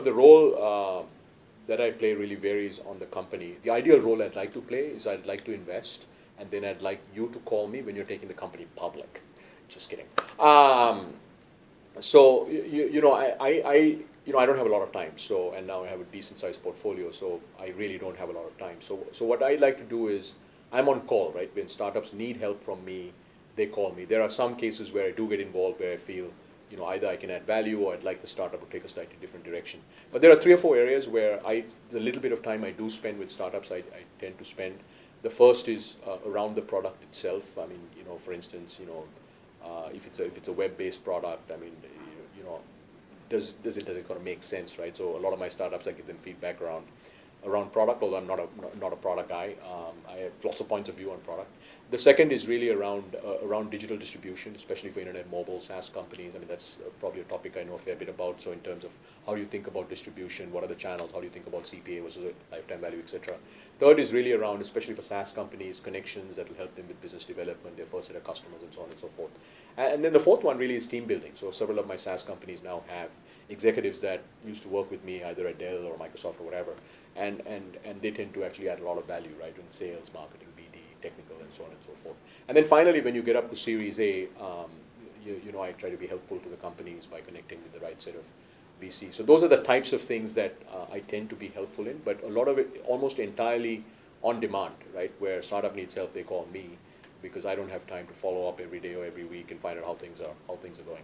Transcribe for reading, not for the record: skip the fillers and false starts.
The role that I play really varies on the company. The ideal role I'd like to play is I'd like to invest, and then I'd like you to call me when you're taking the company public. Just kidding. So I don't have a lot of time. So and now I have a decent sized portfolio. So I really don't have a lot of time. So what I like to do is I'm on call, right? When startups need help from me, they call me. There are some cases where I do get involved where I feel either I can add value or I'd like the startup to take a slightly different direction. But there are 3 or 4 areas where the little bit of time I do spend with startups, I tend to spend. The first is around the product itself. I mean, for instance, if it's a web-based product, I mean, does it kind of make sense, right? So a lot of my startups, I give them feedback around product, although I'm not a product guy. I have lots of points of view on product. The second is really around digital distribution, especially for internet, mobile, SaaS companies. I mean, that's probably a topic I know a fair bit about. So in terms of how do you think about distribution, what are the channels, how do you think about CPA versus lifetime value, etc. Third is really around, especially for SaaS companies, connections that will help them with business development, their first set of customers, and so on and so forth. And then the fourth one really is team building. So several of my SaaS companies now have executives that used to work with me either at Dell or Microsoft or whatever, and they tend to actually add a lot of value, right, in sales, marketing, BD, technical, and so on and so forth. And then finally, when you get up to Series A, I try to be helpful to the companies by connecting with the right set of VC. So those are the types of things that I tend to be helpful in, but a lot of it almost entirely on demand, right, where startup needs help, they call me because I don't have time to follow up every day or every week and find out how things are going.